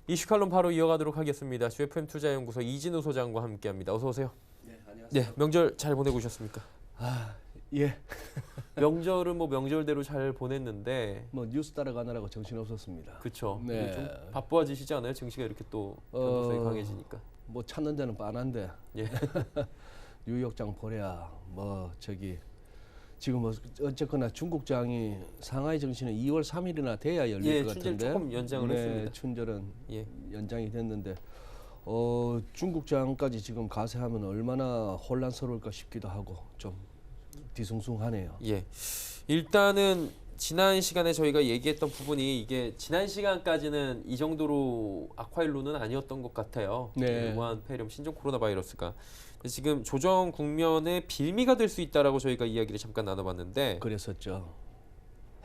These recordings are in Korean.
이슈칼럼 바로 이어가도록 하겠습니다. GFM 투자연구소 이진우 소장과 함께합니다. 어서 오세요. 네, 안녕하세요. 네, 명절 잘 보내고 오셨습니까? 예. 명절은 뭐 명절대로 잘 보냈는데, 뭐 뉴스 따라가느라고 정신 없었습니다. 그렇죠. 네. 좀 바빠지시지 않아요? 증시가 이렇게 또 변동성이 강해지니까. 뭐 찾는 데는 뻔한데 예. 뉴욕장 보랴 뭐 저기 지금 뭐 어쨌거나 중국장이 상하이 증시는 2월 3일이나 돼야 열릴 예, 것 춘절 같은데. 조금 연장을 했습니다. 춘절은 예. 연장이 됐는데 중국장까지 지금 가세하면 얼마나 혼란스러울까 싶기도 하고 좀 뒤숭숭하네요. 예. 일단은 지난 시간에 저희가 얘기했던 부분이 이게 지난 시간까지는 이 정도로 악화일로는 아니었던 것 같아요. 네. 무한 폐렴 신종 코로나 바이러스가 지금 조정 국면의 빌미가 될 수 있다라고 저희가 이야기를 잠깐 나눠봤는데 그랬었죠.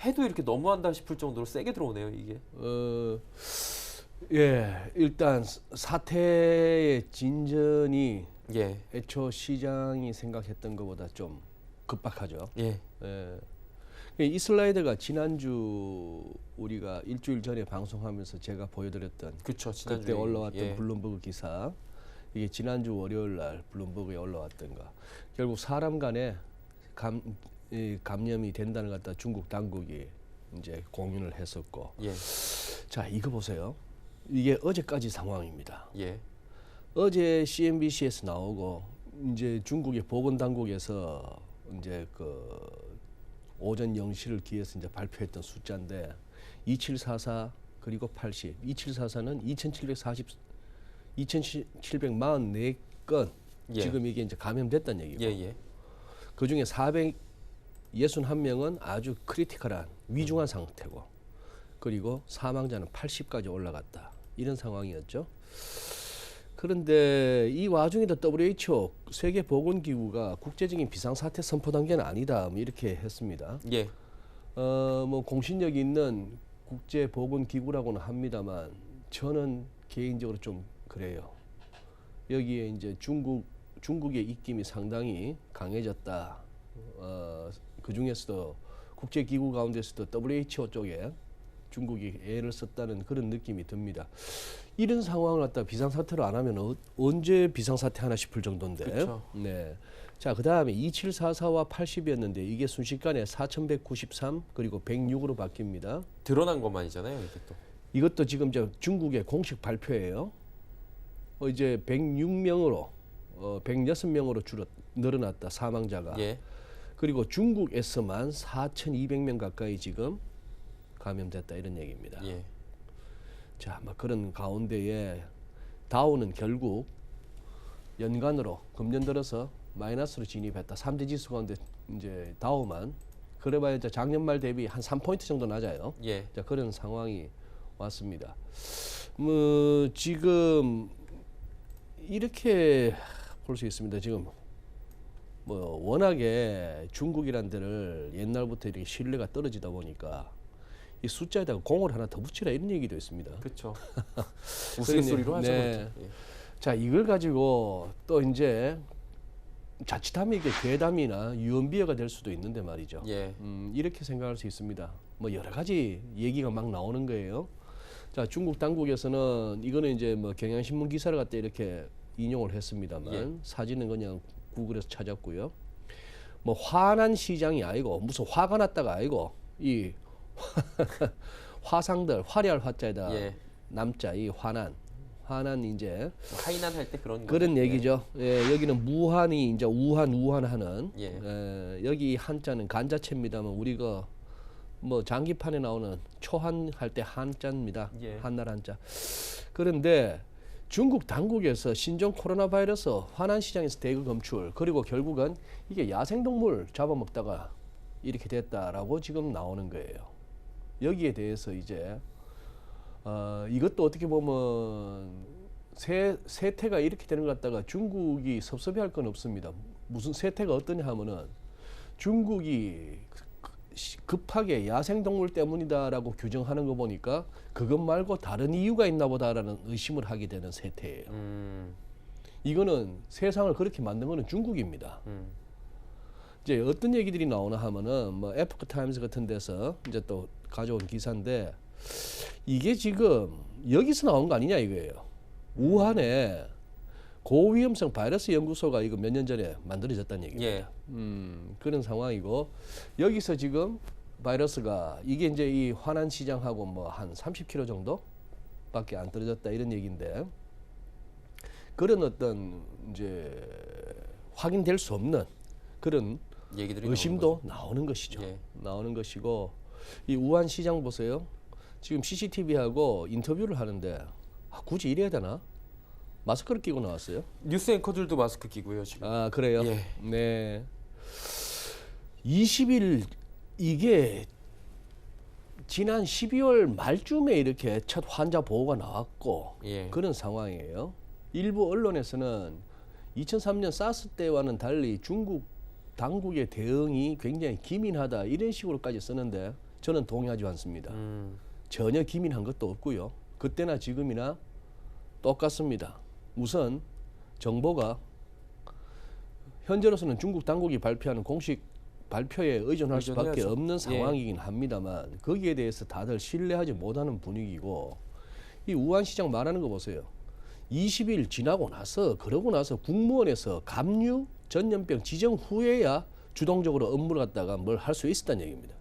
해도 이렇게 너무한다 싶을 정도로 세게 들어오네요 이게. 예, 일단 사태의 진전이 예. 애초 시장이 생각했던 것보다 좀 급박하죠. 예. 예. 이 슬라이드가 지난주 우리가 일주일 전에 방송하면서 제가 보여드렸던 그렇죠. 지난주에 그때 올라왔던 예. 블룸버그 기사, 이게 지난주 월요일 날 블룸버그에 올라왔던 거. 결국 사람 간에 감염이 된다는 것 같다 중국 당국이 이제 공인을 했었고. 예. 자, 이거 보세요. 이게 어제까지 상황입니다. 예. 어제 CNBC에서 나오고 이제 중국의 보건당국에서 이제 그 오전 0시를 기해서 이제 발표했던 숫자인데 2744 그리고 80. 2744는 2744건 예. 지금 이게 이제 감염됐다는 얘기고. 예. 예. 그 중에 461명은 아주 크리티컬한 위중한 상태고, 그리고 사망자는 80까지 올라갔다. 이런 상황이었죠. 그런데 이 와중에도 WHO 세계보건기구가 국제적인 비상사태 선포 단계는 아니다, 뭐 이렇게 했습니다. 예. 뭐 공신력 있는 국제보건기구라고는 합니다만 저는 개인적으로 좀 그래요. 여기에 이제 중국의 입김이 상당히 강해졌다. 그 중에서도 국제기구 가운데서도 WHO 쪽에 중국이 애를 썼다는 그런 느낌이 듭니다. 이런 상황을 갖다 비상사태로 안 하면 언제 비상사태 하나 싶을 정도인데. 그쵸. 네. 자, 그다음에 2744와 80이었는데 이게 순식간에 4193 그리고 106으로 바뀝니다. 드러난 것만이잖아요 이게 또. 이것도 지금 저 중국의 공식 발표예요. 이제 106명으로 106명으로 늘어났다, 사망자가. 예. 그리고 중국에서만 4,200명 가까이 지금 감염됐다, 이런 얘기입니다. 예. 자, 막 그런 가운데에 다우는 결국 연간으로 금년 들어서 마이너스로 진입했다. 3대 지수 가운데 이제 다우만 그래봐야 이제 작년 말 대비 한 3포인트 정도 낮아요. 예. 자, 그런 상황이 왔습니다. 뭐 지금 이렇게 볼 수 있습니다. 지금 뭐 워낙에 중국이란 데를 옛날부터 이렇게 신뢰가 떨어지다 보니까 이 숫자에다가 공을 하나 더 붙이라, 이런 얘기도 있습니다. 그렇죠. 우스갯소리로 하죠. 네. 그렇죠. 예. 자, 이걸 가지고 또 이제 자칫하면 이게 괴담이나 유언비어가 될 수도 있는데 말이죠. 예. 이렇게 생각할 수 있습니다. 뭐 여러 가지 얘기가 막 나오는 거예요. 자, 중국 당국에서는 이거는 이제 뭐 경향신문 기사를 갖다 이렇게 인용을 했습니다만, 예. 사진은 그냥 구글에서 찾았고요. 뭐 화난 시장이 아니고 무슨 화가 났다가 아니고 이 화상들, 화려할 화자에다 예. 남자, 이 화난 이제 하이난 할 때 그런 그런 거죠. 얘기죠. 예, 여기는 무한이 이제 우한하는. 예. 여기 한자는 간자체입니다만 우리가 뭐 장기판에 나오는 초한 할 때 한자입니다. 예. 한날 한자. 그런데 중국 당국에서 신종 코로나 바이러스 화난 시장에서 대거 검출, 그리고 결국은 이게 야생동물 잡아먹다가 이렇게 됐다라고 지금 나오는 거예요. 여기에 대해서 이제 이것도 어떻게 보면 세태가 이렇게 되는 것 같다가 중국이 섭섭해할 건 없습니다. 무슨 세태가 어떠냐 하면은 중국이 급하게 야생동물 때문이다라고 규정하는 거 보니까 그것 말고 다른 이유가 있나 보다라는 의심을 하게 되는 세태예요. 이거는 세상을 그렇게 만든 거는 중국입니다. 이제 어떤 얘기들이 나오나 하면은 뭐 에포크 타임스 같은 데서 이제 또 가져온 기사인데 이게 지금 여기서 나온 거 아니냐 이거예요. 우한에 고위험성 바이러스 연구소가 이거 몇 년 전에 만들어졌다는 얘기입니다. 예. 그런 상황이고 여기서 지금 바이러스가 이게 이제 이 화난 시장하고 뭐 한 30km 정도밖에 안 떨어졌다 이런 얘기인데 그런 어떤 이제 확인될 수 없는 그런 얘기들이 의심도 나오는 것이죠. 예. 나오는 것이고 이 우한 시장 보세요. 지금 CCTV하고 인터뷰를 하는데 굳이 이래야 되나? 마스크를 끼고 나왔어요. 뉴스 앵커들도 마스크 끼고요 지금. 아 그래요? 예. 네. 20일 이게 지난 12월 말쯤에 이렇게 첫 환자 보고가 나왔고 예. 그런 상황이에요. 일부 언론에서는 2003년 사스 때와는 달리 중국 당국의 대응이 굉장히 기민하다 이런 식으로까지 쓰는데 저는 동의하지 않습니다. 전혀 기민한 것도 없고요. 그때나 지금이나 똑같습니다. 우선 정보가 현재로서는 중국 당국이 발표하는 공식 발표에 의존할 수밖에 의존해야죠. 없는 예. 상황이긴 합니다만 거기에 대해서 다들 신뢰하지 못하는 분위기고 이 우한시장 말하는 거 보세요. 20일 지나고 나서 그러고 나서 국무원에서 감류 전염병 지정 후에야 주동적으로 업무를 갖다가 뭘 할 수 있었다는 얘기입니다.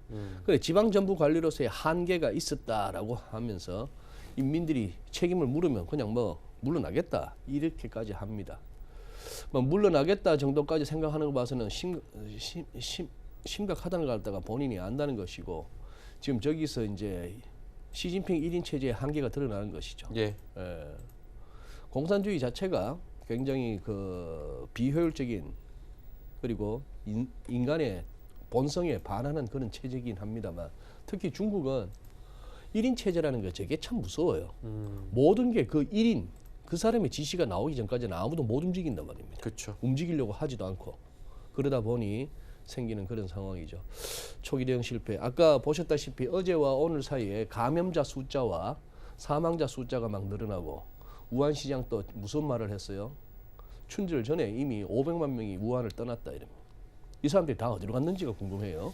그래 지방정부 관리로서의 한계가 있었다라고 하면서 인민들이 책임을 물으면 그냥 뭐 물러나겠다 이렇게까지 합니다. 뭐 물러나겠다 정도까지 생각하는 거 봐서는 심각하다는 걸 갖다가 본인이 안다는 것이고 지금 저기서 이제 시진핑 1인 체제의 한계가 드러나는 것이죠. 예. 예. 공산주의 자체가 굉장히 그 비효율적인 그리고 인간의 본성에 반하는 그런 체제이긴 합니다만 특히 중국은 1인 체제라는 게 저게 참 무서워요. 모든 게 그 1인 그 사람의 지시가 나오기 전까지는 아무도 못 움직인단 말입니다. 그렇죠. 움직이려고 하지도 않고 그러다 보니 생기는 그런 상황이죠. 초기 대응 실패. 아까 보셨다시피 어제와 오늘 사이에 감염자 숫자와 사망자 숫자가 막 늘어나고 우한 시장 또 무슨 말을 했어요? 춘절 전에 이미 500만 명이 우한을 떠났다 이럽니다. 이 사람들이 다 어디로 갔는지가 궁금해요.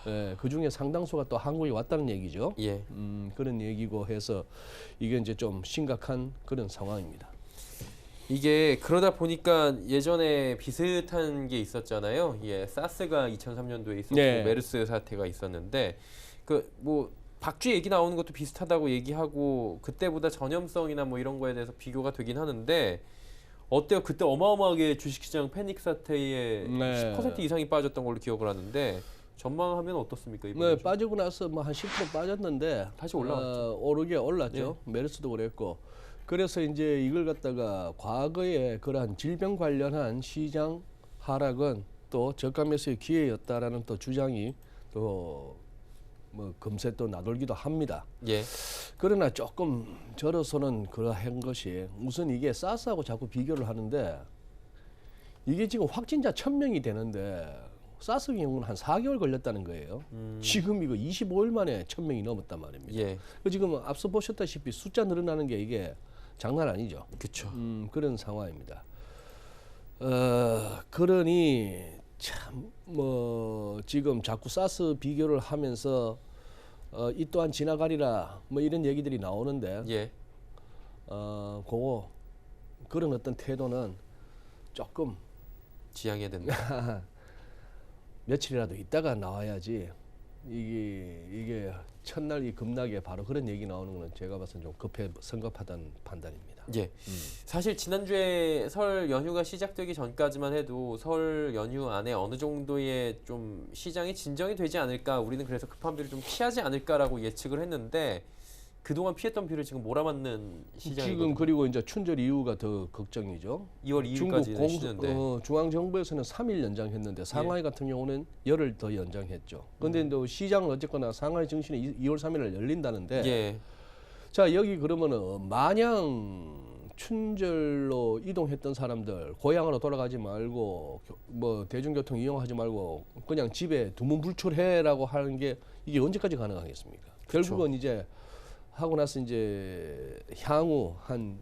예, 그 중에 상당수가 또 한국에 왔다는 얘기죠. 예. 그런 얘기고 해서 이게 이제 좀 심각한 그런 상황입니다. 이게 그러다 보니까 예전에 비슷한 게 있었잖아요. 예, 사스가 2003년도에 있었고 네. 메르스 사태가 있었는데 그 뭐 박쥐 얘기 나오는 것도 비슷하다고 얘기하고 그때보다 전염성이나 뭐 이런 거에 대해서 비교가 되긴 하는데 어때요? 그때 어마어마하게 주식시장 패닉 사태에 네. 10% 이상이 빠졌던 걸로 기억을 하는데 전망하면 어떻습니까? 이번에 네, 좀? 빠지고 나서 뭐 한 10% 빠졌는데 다시 올라왔죠. 오르게 올랐죠. 메르스도 그랬고. 그래서 이제 이걸 갖다가 과거에 그러한 질병 관련한 시장 하락은 또 저가 매수의 기회였다라는 또 주장이 또 뭐 금세 또 나돌기도 합니다. 예. 그러나 조금 저로서는 그러한 것이 우선 이게 사스하고 자꾸 비교를 하는데 이게 지금 확진자 1000명이 되는데 사스 경우는 한 4개월 걸렸다는 거예요. 지금 이거 25일 만에 1000명이 넘었단 말입니다. 예. 그 지금 앞서 보셨다시피 숫자 늘어나는 게 이게 장난 아니죠. 그렇죠. 그런 상황입니다. 그러니 참 뭐 지금 자꾸 사스 비교를 하면서 이 또한 지나가리라 뭐 이런 얘기들이 나오는데 예. 그거 그런 어떤 태도는 조금 지양해야 된다. 며칠이라도 있다가 나와야지 이게 첫날 이 급락에 바로 그런 얘기 나오는 거는 제가 봐서는 좀 성급하다는 판단입니다. 예. 사실 지난주에 설 연휴가 시작되기 전까지만 해도 설 연휴 안에 어느 정도의 좀 시장이 진정이 되지 않을까, 우리는 그래서 급한 비를 좀 피하지 않을까라고 예측을 했는데 그동안 피했던 비를 지금 몰아맞는 시장이거든요. 지금 그리고 이제 춘절 이후가 더 걱정이죠. 2월 중국 2일까지 쉬는데 중앙 정부에서는 3일 연장했는데 상하이 같은 경우는 열흘 더 연장했죠. 그런데 또 시장은 어쨌거나 상하이 증시는 2월 3일 열린다는데 예. 자 여기 그러면은 마냥 춘절로 이동했던 사람들 고향으로 돌아가지 말고 뭐 대중교통 이용하지 말고 그냥 집에 두문불출해라고 하는 게 이게 언제까지 가능하겠습니까? 결국은 이제 하고 나서 이제 향후 한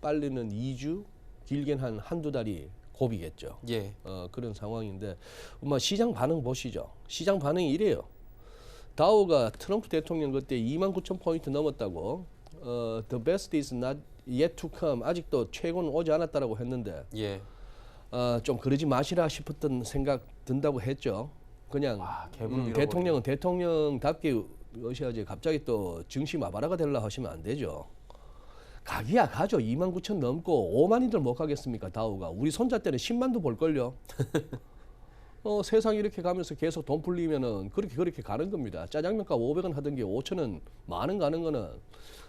빨리는 2주 길게는 한두 달이 고비겠죠. 예. 그런 상황인데 시장 반응 보시죠. 시장 반응이 이래요. 다우가 트럼프 대통령 그때 29,000포인트 넘었다고 the best is not yet to come 아직도 최고는 오지 않았다라고 했는데 예. 좀 그러지 마시라 싶었던 생각 든다고 했죠. 그냥 개불 대통령은 대통령답게 어셔야지 갑자기 또 증시 마바라가 되려 하시면 안 되죠. 가기야 가죠. 29,000 넘고 5만이들 못 가겠습니까? 다우가 우리 손자 때는 10만도 볼걸요. 세상이 이렇게 가면서 계속 돈 풀리면은 그렇게 가는 겁니다. 짜장면값 500원 하던 게 5,000원 만원 가는 거는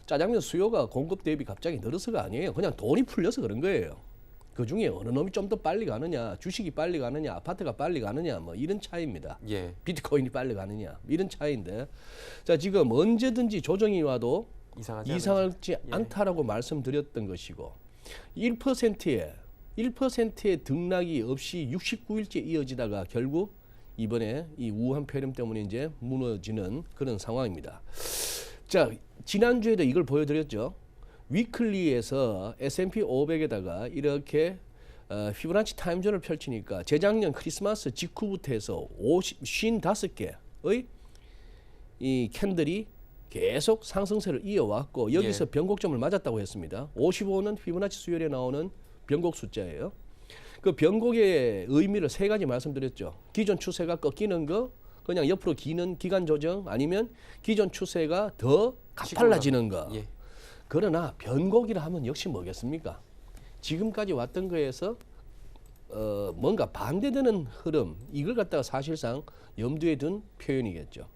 짜장면 수요가 공급 대비 갑자기 늘어서가 아니에요. 그냥 돈이 풀려서 그런 거예요. 그 중에 어느 놈이 좀 더 빨리 가느냐, 주식이 빨리 가느냐, 아파트가 빨리 가느냐, 뭐 이런 차이입니다. 예. 비트코인이 빨리 가느냐, 이런 차이인데, 자 지금 언제든지 조정이 와도 이상하지 않다라고 말씀드렸던 것이고, 1%의 등락이 없이 69일째 이어지다가 결국 이번에 이 우한 폐렴 때문에 이제 무너지는 그런 상황입니다. 자 지난주에도 이걸 보여드렸죠. 위클리에서 S&P 500에다가 이렇게 피보나치 타임존을 펼치니까 재작년 크리스마스 직후부터 해서 55개의 이 캔들이 계속 상승세를 이어왔고 여기서 변곡점을 맞았다고 했습니다. 55는 피보나치 수열에 나오는 변곡 숫자예요. 그 변곡의 의미를 세 가지 말씀드렸죠. 기존 추세가 꺾이는 거, 그냥 옆으로 기는 기간 조정, 아니면 기존 추세가 더 가팔라지는 거. 예. 그러나 변곡이라 하면 역시 뭐겠습니까? 지금까지 왔던 거에서 뭔가 반대되는 흐름, 이걸 갖다가 사실상 염두에 둔 표현이겠죠.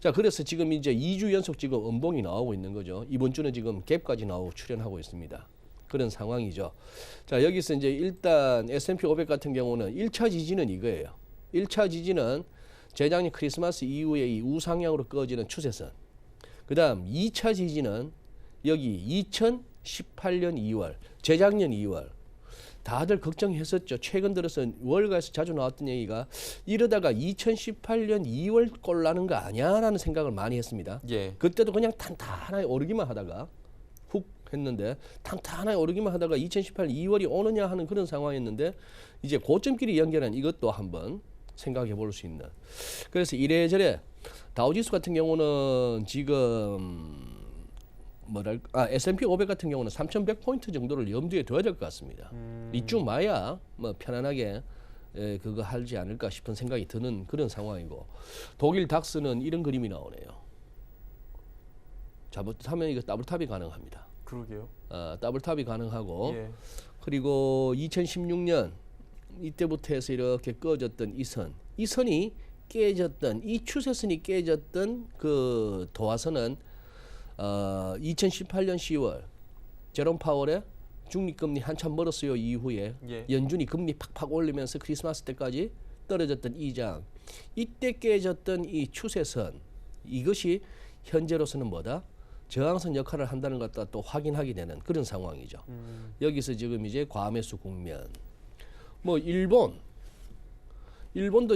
자, 그래서 지금 이제 2주 연속 지금 음봉이 나오고 있는 거죠. 이번 주는 지금 갭까지 나오고 출현하고 있습니다. 그런 상황이죠. 자, 여기서 이제 일단 S&P 500 같은 경우는 1차 지지는 이거예요. 1차 지지는 재작년 크리스마스 이후에 이 우상향으로 꺼지는 추세선. 그다음 2차 지지는 여기 2018년 2월, 재작년 2월. 다들 걱정했었죠. 최근 들어서 월가에서 자주 나왔던 얘기가 이러다가 2018년 2월 꼴 나는 거 아니야라는 생각을 많이 했습니다. 예. 그때도 그냥 탄탄하게 오르기만 하다가 훅 했는데 탄탄하게 오르기만 하다가 2018년 2월이 오느냐 하는 그런 상황이었는데 이제 고점끼리 연결한 이것도 한번 생각해 볼 수 있는. 그래서 이래저래 다우지수 같은 경우는 지금 S&P 500 같은 경우는 3,100포인트 정도를 염두에 둬야 될 것 같습니다. 이쯤 와야 뭐 편안하게 그거 하지 않을까 싶은 생각이 드는 그런 상황이고, 독일 닥스는 이런 그림이 나오네요. 잘못하면 이거 더블탑이 가능합니다. 그러게요. 더블탑이 가능하고, 예. 그리고 2016년 이때부터 해서 이렇게 꺼졌던 이 선이 깨졌던, 이 추세선이 깨졌던 그 도화선은 2018년 10월 제롬 파월의 중립금리 한참 멀었어요 이후에 연준이 금리 팍팍 올리면서 크리스마스 때까지 떨어졌던 이장, 이때 깨졌던 이 추세선, 이것이 현재로서는 뭐다? 저항선 역할을 한다는 것과 또 확인하게 되는 그런 상황이죠. 여기서 지금 이제 과매수 국면. 뭐 일본도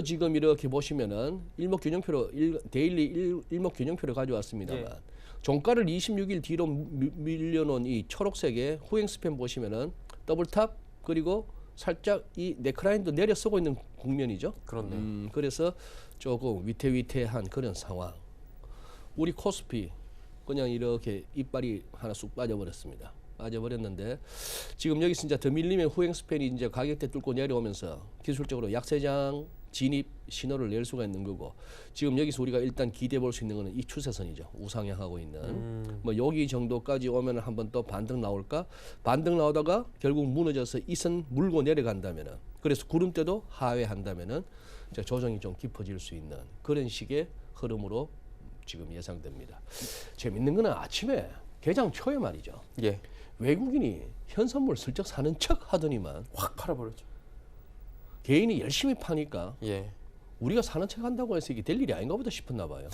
지금 이렇게 보시면은 일목균형표로 데일리 일목균형표를 가져왔습니다만 종가를 26일 뒤로 밀려놓은 이 초록색의 후행 스팬 보시면은 더블탑 그리고 살짝 이 네크라인도 내려 쓰고 있는 국면이죠. 그렇네. 그래서 조금 위태위태한 그런 상황. 우리 코스피 그냥 이렇게 이빨이 하나 쑥 빠져버렸습니다. 빠져버렸는데 지금 여기 진짜 더 밀리면 후행 스팬이 이제 가격대 뚫고 내려오면서 기술적으로 약세장 진입 신호를 낼 수가 있는 거고, 지금 여기서 우리가 일단 기대해 볼 수 있는 거는 이 추세선이죠. 우상향하고 있는 뭐 여기 정도까지 오면 한번 또 반등 나올까? 반등 나오다가 결국 무너져서 이 선 물고 내려간다면은, 그래서 구름대도 하회한다면은 이제 조정이 좀 깊어질 수 있는 그런 식의 흐름으로 지금 예상됩니다. 재밌는 거는 아침에 개장 초에 말이죠. 예. 외국인이 현선물 슬쩍 사는 척 하더니만 확 팔아버렸죠. 개인이 열심히 파니까 예. 우리가 사는 척 한다고 해서 이게 될 일이 아닌가 보다 싶었나 봐요.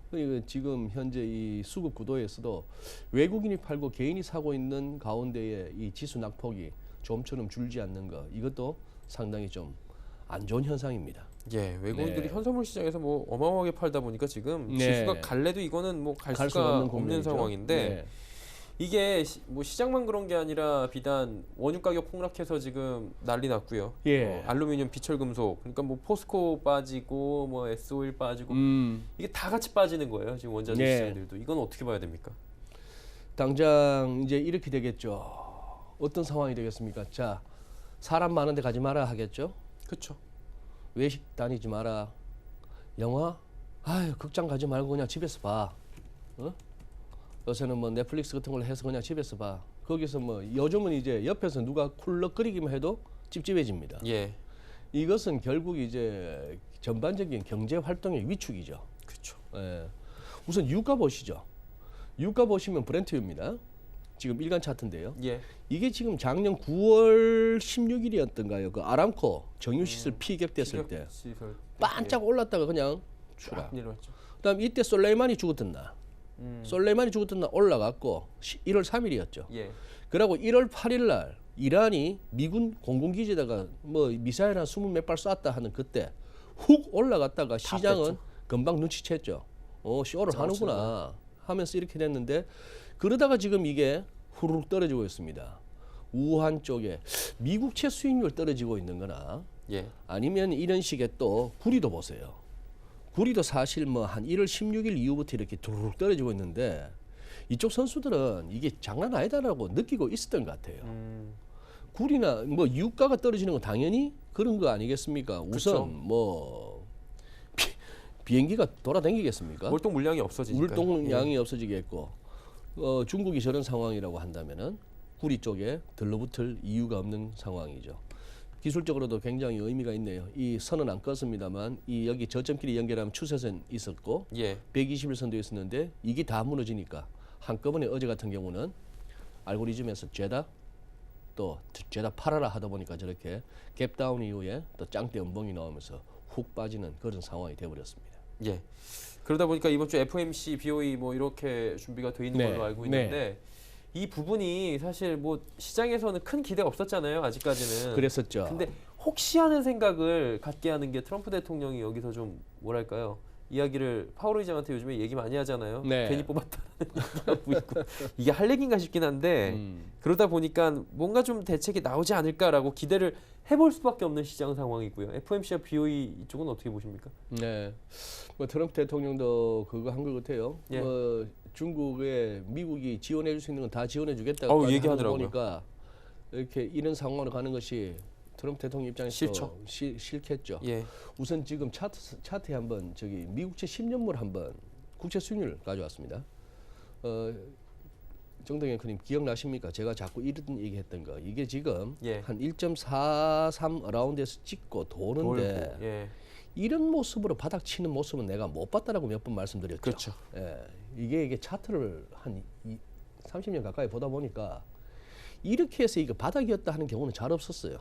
그러니까 지금 현재 이 수급 구도에서도 외국인이 팔고 개인이 사고 있는 가운데에 이 지수 낙폭이 좀처럼 줄지 않는 거, 이것도 상당히 좀 안 좋은 현상입니다. 예, 외국인들이 현선물 시장에서 뭐 어마어마하게 팔다 보니까 지금 지수가 갈래도 이거는 뭐 갈 수가 없는 상황인데 이게 뭐 시장만 그런 게 아니라 비단 원유 가격 폭락해서 지금 난리 났고요. 예. 알루미늄, 비철금속, 그러니까 뭐 포스코 빠지고 뭐 S-오일 빠지고 이게 다 같이 빠지는 거예요. 지금 원자재 예. 시장들도. 이건 어떻게 봐야 됩니까? 당장 이제 이렇게 되겠죠. 어떤 상황이 되겠습니까? 자, 사람 많은데 가지 마라 하겠죠. 그렇죠. 외식 다니지 마라. 영화? 아유, 극장 가지 말고 그냥 집에서 봐. 어? 요새는 뭐 넷플릭스 같은 걸 해서 그냥 집에서 봐. 거기서 뭐 요즘은 이제 옆에서 누가 쿨럭거리기만 해도 찝찝해집니다. 예. 이것은 결국 이제 전반적인 경제 활동의 위축이죠. 그렇죠. 예. 우선 유가 보시죠. 유가 보시면 브렌트유입니다. 지금 일간 차트인데요. 예. 이게 지금 작년 9월 16일이었던가요? 그 아람코 정유시설 피격됐을 때 시설 반짝 올랐다가 그냥 추락. 내려왔죠. 그다음 이때 솔레이마니 죽었던 날. 솔레이마니 죽었던 날 올라갔고 1월 3일이었죠. 예. 그리고 1월 8일 날 이란이 미군 공군기지에다가 뭐 미사일 한 20몇 발 쐈다 하는 그때 훅 올라갔다가 시장은 뺐죠. 금방 눈치챘죠. 쇼를 짱 하는구나 하면서 이렇게 됐는데 그러다가 지금 이게 후루룩 떨어지고 있습니다. 우한 쪽에 미국채 수익률 떨어지고 있는 거나 예. 아니면 이런 식의 또 구리도 보세요. 구리도 사실 뭐 한 1월 16일 이후부터 이렇게 두루룩 떨어지고 있는데 이쪽 선수들은 이게 장난 아니다라고 느끼고 있었던 것 같아요. 구리나 뭐 유가가 떨어지는 건 당연히 그런 거 아니겠습니까? 우선 그쵸. 뭐 비행기가 돌아다니겠습니까? 월동 물량이 없어지니까. 물동량이 없어지겠고 중국이 저런 상황이라고 한다면은 구리 쪽에 들러붙을 이유가 없는 상황이죠. 기술적으로도 굉장히 의미가 있네요. 이 선은 안 껐습니다만 이 여기 저점끼리 연결하면 추세선 있었고 예. 121선도 있었는데 이게 다 무너지니까 한꺼번에 어제 같은 경우는 알고리즘에서 죄다 또 죄다 팔아라 하다 보니까 저렇게 갭다운 이후에 또 짱대 음봉이 나오면서 훅 빠지는 그런 상황이 되어버렸습니다. 예. 그러다 보니까 이번 주 FOMC, BOE 뭐 이렇게 준비가 돼 있는 네. 걸로 알고 네. 있는데 이 부분이 사실 뭐 시장에서는 큰 기대가 없었잖아요. 아직까지는. 그랬었죠. 근데 혹시 하는 생각을 갖게 하는 게 트럼프 대통령이 여기서 좀 뭐랄까요? 이야기를 파월 의장한테 요즘에 얘기 많이 하잖아요. 네. 괜히 뽑았다는 얘기하고 있고 이게 할 얘기인가 싶긴 한데 그러다 보니까 뭔가 좀 대책이 나오지 않을까라고 기대를 해볼 수밖에 없는 시장 상황이고요. FOMC와 BOE 이쪽은 어떻게 보십니까? 네, 뭐 트럼프 대통령도 그거 한 것 같아요. 예. 뭐 중국에 미국이 지원해줄 수 있는 건 다 지원해주겠다고 얘기하더라고요. 보니까 이렇게 이런 상황으로 가는 것이 트럼프 대통령 입장에서 싫죠. 싫겠죠. 예. 우선 지금 차트에 한번 저기 미국채 10년물 한번 국채 수익률 가져왔습니다. 정동현 의원님 기억나십니까? 제가 자꾸 이런 얘기했던 거. 이게 지금 예. 한 1.43 어라운드에서 찍고 도는데 돌고, 예. 이런 모습으로 바닥 치는 모습은 내가 못 봤다라고 몇 번 말씀드렸죠. 그렇죠. 예, 이게 차트를 한 30년 가까이 보다 보니까 이렇게 해서 이거 바닥이었다 하는 경우는 잘 없었어요.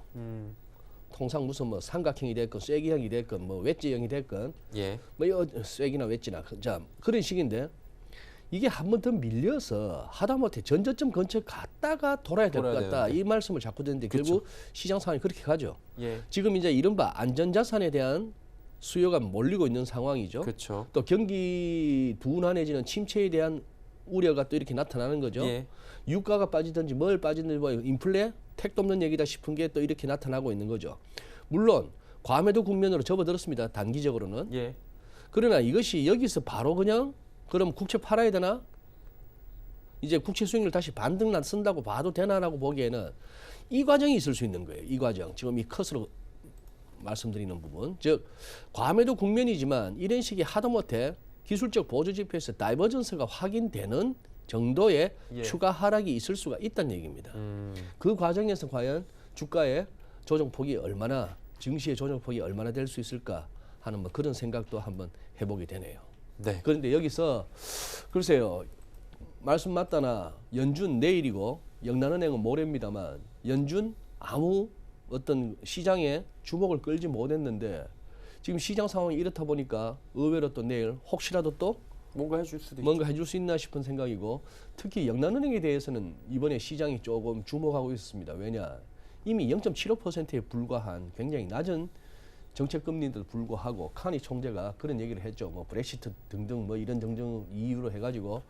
통상 무슨 뭐 삼각형이 됐건 쐐기형이 됐건 뭐 웨지형이 됐건 예. 뭐 쐐기나 웨지나 자 그런 식인데 이게 한 번 더 밀려서 하다못해 전저점 근처 갔다가 돌아야 될 것 같다 되는데. 이 말씀을 자꾸 듣는데 결국 시장 상황이 그렇게 가죠. 예. 지금 이제 이른바 안전자산에 대한 수요가 몰리고 있는 상황이죠. 그렇죠. 또 경기 둔화내지는 침체에 대한 우려가 또 이렇게 나타나는 거죠. 예. 유가가 빠지든지 뭘 빠지든지 뭐 인플레 택도 없는 얘기다 싶은 게 또 이렇게 나타나고 있는 거죠. 물론 과매도 국면으로 접어들었습니다. 단기적으로는. 예. 그러나 이것이 여기서 바로 그냥 그럼 국채 팔아야 되나? 이제 국채 수익률 다시 반등 쓴다고 봐도 되나라고 보기에는 이 과정이 있을 수 있는 거예요. 이 과정. 지금 이 컷으로 말씀드리는 부분. 즉 과매도 국면이지만 이런 식의 하다못해 기술적 보조 지표에서 다이버전스가 확인되는 정도의 예. 추가 하락이 있을 수가 있다는 얘기입니다. 그 과정에서 과연 주가의 조정폭이 얼마나 증시의 조정폭이 얼마나 될 수 있을까 하는 뭐 그런 생각도 한번 해보게 되네요. 네. 그런데 여기서 글쎄요. 말씀 맞다나 연준 내일이고 영란은행은 모레입니다만 연준 아무 어떤 시장에 주목을 끌지 못했는데 지금 시장 상황이 이렇다 보니까 의외로 또 내일 혹시라도 또 뭔가 해줄 수도 뭔가 해줄 수 있나 싶은 생각이고 특히 영란은행에 대해서는 이번에 시장이 조금 주목하고 있었습니다. 왜냐 이미 0.75%에 불과한 굉장히 낮은 정책금리도 불구하고 카니 총재가 그런 얘기를 했죠. 뭐 브렉시트 등등 뭐 이런 등등 이유로 해가지고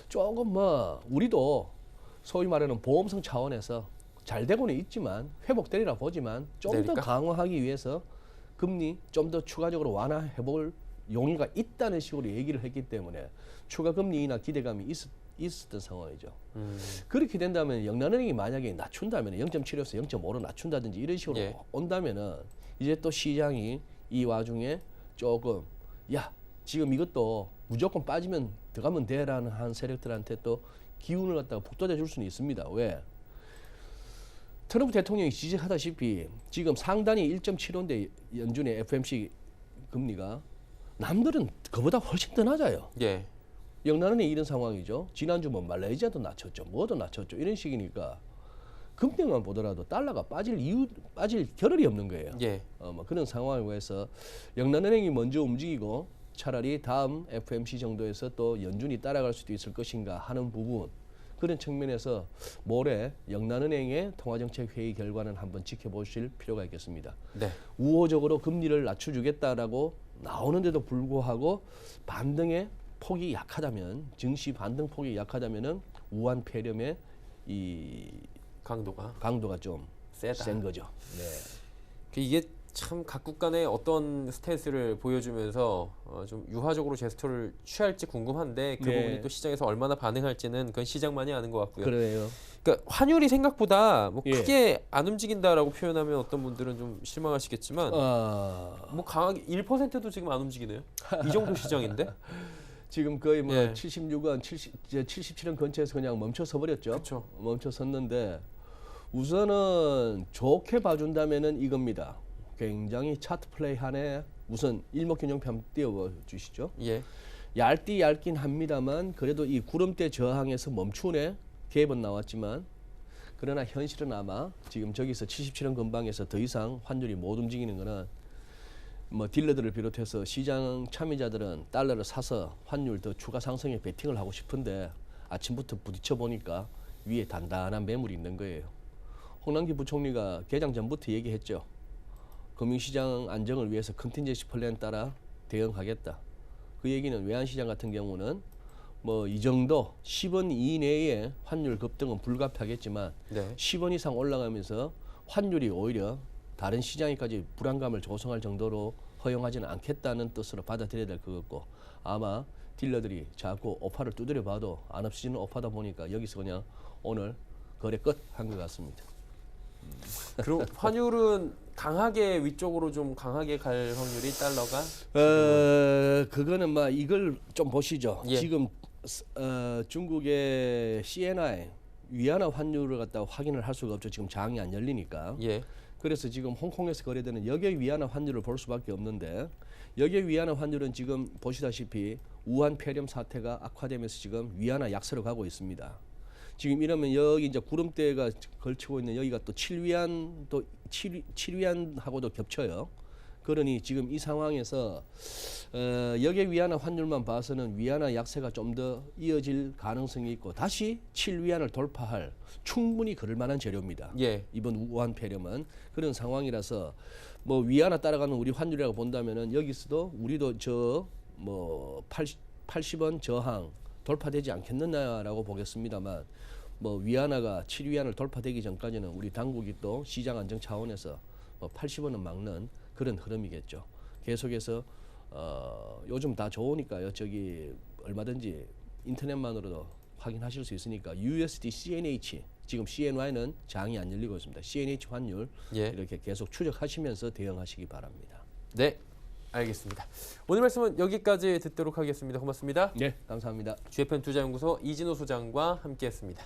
조금 뭐 우리도 소위 말하는 보험성 차원에서 잘 되고는 있지만 회복되리라 보지만 좀 더 내릴까? 강화하기 위해서 금리 좀 더 추가적으로 완화해볼 용의가 있다는 식으로 얘기를 했기 때문에 추가 금리 인하 기대감이 있었던 상황이죠. 그렇게 된다면 영란은행이 만약에 낮춘다면 0.7에서 0.5로 낮춘다든지 이런 식으로 예. 온다면은 이제 또 시장이 이 와중에 조금 야 지금 이것도 무조건 빠지면 들어가면 돼라는 한 세력들한테 또 기운을 갖다가 북돋아 줄 수는 있습니다. 왜? 트럼프 대통령이 지적하다시피 지금 상단이 1.75인데 연준의 FOMC 금리가 남들은 그보다 훨씬 더 낮아요. 예. 영란은행 이런 상황이죠. 지난주 뭐 말레이시아도 낮췄죠. 뭐도 낮췄죠. 이런 식이니까 금리만 보더라도 달러가 빠질 겨를이 없는 거예요. 예. 뭐 그런 상황이고 해서 영란은행이 먼저 움직이고 차라리 다음 FOMC 정도에서 또 연준이 따라갈 수도 있을 것인가 하는 부분 그런 측면에서 모레 영란은행의 통화정책회의 결과는 한번 지켜보실 필요가 있겠습니다. 네. 우호적으로 금리를 낮춰주겠다라고 나오는데도 불구하고 반등의 폭이 약하다면 증시 반등 폭이 약하다면은 우한 폐렴의 이 강도가 좀 세다. 센 거죠. 네. 이게 참 각국 간의 어떤 스탠스를 보여주면서 좀 유화적으로 제스처를 취할지 궁금한데 그 네. 부분이 또 시장에서 얼마나 반응할지는 그건 시장만이 아는 것 같고요. 그래요. 그러니까 환율이 생각보다 뭐 예. 크게 안 움직인다라고 표현하면 어떤 분들은 좀 실망하시겠지만 뭐 강하게 1%도 지금 안 움직이네요. 이 정도 시장인데. 지금 거의 뭐 예. 76원, 77원 근처에서 그냥 멈춰서 버렸죠. 그렇죠. 멈춰섰는데 우선은 좋게 봐준다면은 이겁니다. 굉장히 차트 플레이 한에 우선 일목균형표 한번 띄워주시죠. 예. 얇긴 합니다만 그래도 이 구름대 저항에서 멈추네 갭은 나왔지만 그러나 현실은 아마 지금 저기서 77원 근방에서 더 이상 환율이 못 움직이는 거는 뭐 딜러들을 비롯해서 시장 참여자들은 달러를 사서 환율 더 추가 상승에 베팅을 하고 싶은데 아침부터 부딪혀 보니까 위에 단단한 매물이 있는 거예요. 홍남기 부총리가 개장 전부터 얘기했죠. 금융시장 안정을 위해서 컨틴전시 플랜 따라 대응하겠다. 그 얘기는 외환시장 같은 경우는 뭐 이 정도 10원 이내의 환율 급등은 불가피하겠지만 네. 10원 이상 올라가면서 환율이 오히려 다른 시장에까지 불안감을 조성할 정도로 허용하지는 않겠다는 뜻으로 받아들여야 될 것 같고 아마 딜러들이 자꾸 오파를 두드려 봐도 안 없어지는 오파다 보니까 여기서 그냥 오늘 거래 끝 한 것 같습니다. 그리고 환율은 강하게 위쪽으로 좀 강하게 갈 확률이 달러가 그거는 막 이걸 좀 보시죠. 예. 지금 중국의 CNY 위안화 환율을 갖다 확인을 할 수가 없죠. 지금 장이 안 열리니까. 예. 그래서 지금 홍콩에서 거래되는 역외 위안화 환율을 볼 수밖에 없는데 역외 위안화 환율은 지금 보시다시피 우한 폐렴 사태가 악화되면서 지금 위안화 약세로 가고 있습니다. 지금 이러면 여기 이제 구름대가 걸치고 있는 여기가 또 7위안하고도 겹쳐요. 그러니 지금 이 상황에서 역외 위안화 환율만 봐서는 위안화 약세가 좀 더 이어질 가능성이 있고 다시 7위안을 돌파할 충분히 그럴 만한 재료입니다. 예. 이번 우한 폐렴은 그런 상황이라서 뭐 위안화 따라가는 우리 환율이라고 본다면은 여기서도 우리도 저 뭐 80원 저항 돌파되지 않겠느냐라고 보겠습니다만 뭐 위안화가 7위안을 돌파되기 전까지는 우리 당국이 또 시장 안정 차원에서 뭐 80원은 막는 그런 흐름이겠죠. 계속해서 요즘 다 좋으니까요. 저기 얼마든지 인터넷만으로도 확인하실 수 있으니까 USD CNH 지금 CNY는 장이 안 열리고 있습니다. CNH 환율 예. 이렇게 계속 추적하시면서 대응하시기 바랍니다. 네. 알겠습니다. 오늘 말씀은 여기까지 듣도록 하겠습니다. 고맙습니다. 네, 감사합니다. GFN 투자연구소 이진호 소장과 함께했습니다.